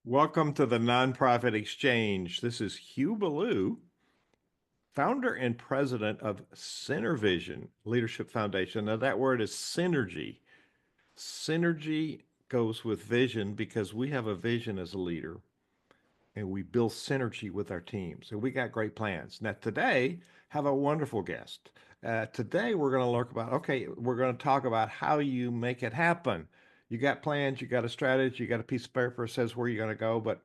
Welcome to the Nonprofit Exchange. This is Hugh Ballou, founder and president of Vision Leadership Foundation. Now, that word is synergy. Synergy goes with vision because we have a vision as a leader and we build synergy with our team. So we got great plans. Now, today, have a wonderful guest. Today, we're going to we're going to talk about how you make it happen. You got plans, you got a strategy, you got a piece of paper that says where you're going to go, but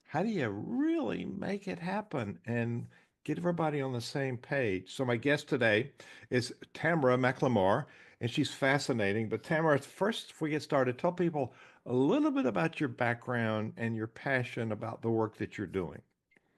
how do you really make it happen and get everybody on the same page? So my guest today is Tamara McLemore, and she's fascinating. But Tamara, first, if we get started, tell people a little bit about your background and your passion about the work that you're doing.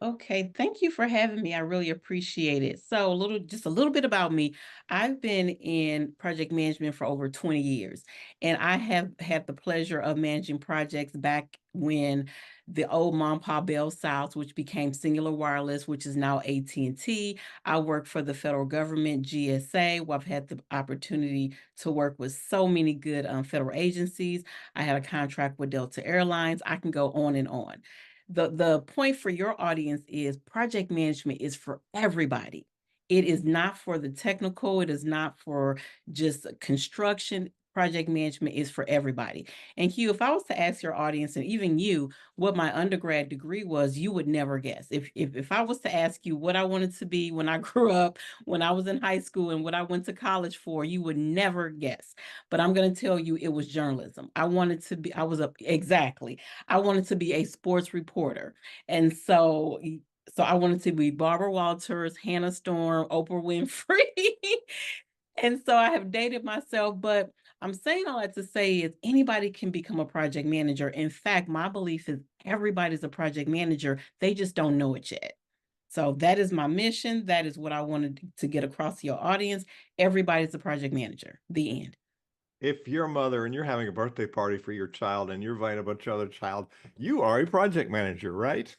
Okay, thank you for having me. I really appreciate it. So, just a little bit about me. I've been in project management for over 20 years, and I have had the pleasure of managing projects back when the old Mom Pa Bell South, which became Singular Wireless, which is now AT&T. I worked for the federal government, GSA, where I've had the opportunity to work with so many good federal agencies. I had a contract with Delta Airlines. I can go on and on. The point for your audience is project management is for everybody. It is not for the technical, it is not for just construction. Project management is for everybody. And Hugh, if I was to ask your audience and even you what my undergrad degree was, you would never guess. If I was to ask you what I wanted to be when I grew up, when I was in high school, and what I went to college for, you would never guess. But I'm going to tell you it was journalism. I was a, exactly. I wanted to be a sports reporter. And so I wanted to be Barbara Walters, Hannah Storm, Oprah Winfrey. And so I have dated myself, but I'm saying all that to say is anybody can become a project manager. In fact, my belief is everybody's a project manager. They just don't know it yet. So that is my mission. That is what I wanted to get across to your audience. Everybody's a project manager. The end. If you're a mother and you're having a birthday party for your child and you're inviting a bunch of other child, you are a project manager, right?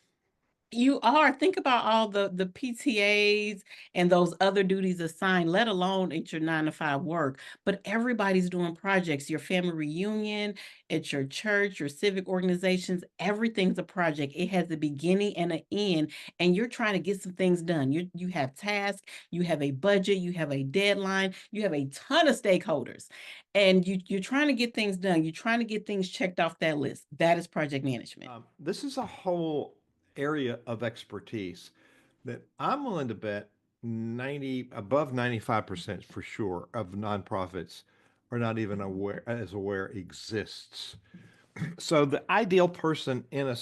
You are. Think about all the PTAs and those other duties assigned, let alone at your 9 to 5 work. But everybody's doing projects, your family reunion, at your church, your civic organizations, everything's a project. It has a beginning and an end, and you're trying to get some things done. You have tasks, you have a budget, you have a deadline, you have a ton of stakeholders, and you're trying to get things done. You're trying to get things checked off that list. That is project management. This is a whole area of expertise that I'm willing to bet 90 above 95% for sure of nonprofits are not even aware exists. So the ideal person in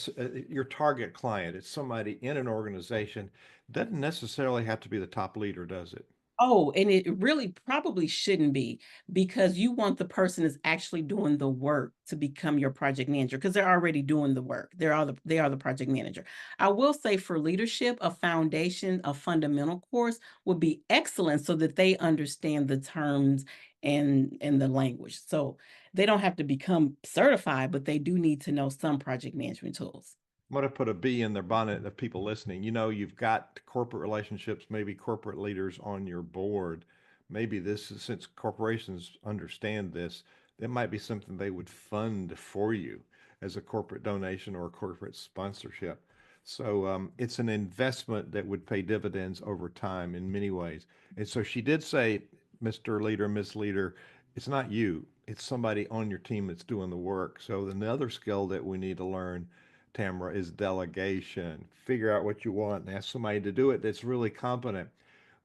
your target client, it's somebody in an organization, doesn't necessarily have to be the top leader, does it? Oh, and it really probably shouldn't be because you want the person that's actually doing the work to become your project manager because they're already doing the work. They are the project manager. I will say for leadership, a foundation, a fundamental course would be excellent so that they understand the terms and the language. So they don't have to become certified, but they do need to know some project management tools. I'm going to put a bee in their bonnet of people listening. You know, you've got corporate relationships, maybe corporate leaders on your board. Maybe this is, since corporations understand this, it might be something they would fund for you as a corporate donation or a corporate sponsorship. So it's an investment that would pay dividends over time in many ways. And so she did say, Mr. Leader, Miss Leader, it's not you, it's somebody on your team that's doing the work. So another skill that we need to learn, Tamara, is delegation. Figure out what you want and ask somebody to do it that's really competent.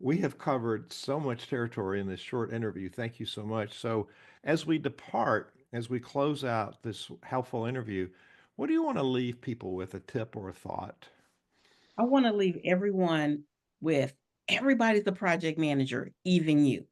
We have covered so much territory in this short interview. Thank you so much. So, as we depart, as we close out this helpful interview, what do you want to leave people with, a tip or a thought? I want to leave everyone with everybody's the project manager, even you.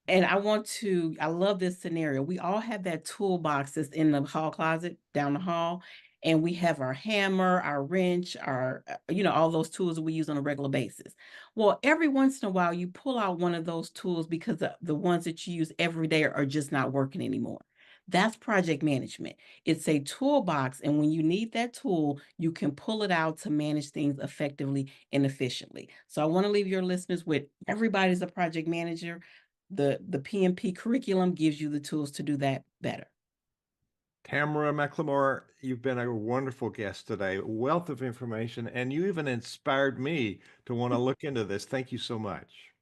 And I love this scenario. We all have that toolbox that's in the hall closet down the hall, and we have our hammer, our wrench, all those tools that we use on a regular basis. Well, every once in a while, you pull out one of those tools because the ones that you use every day are just not working anymore. That's project management. It's a toolbox, and when you need that tool, you can pull it out to manage things effectively and efficiently. So I want to leave your listeners with everybody's a project manager. The PMP curriculum gives you the tools to do that better. Tamara McLemore, you've been a wonderful guest today, wealth of information, and you even inspired me to want to look into this. Thank you so much.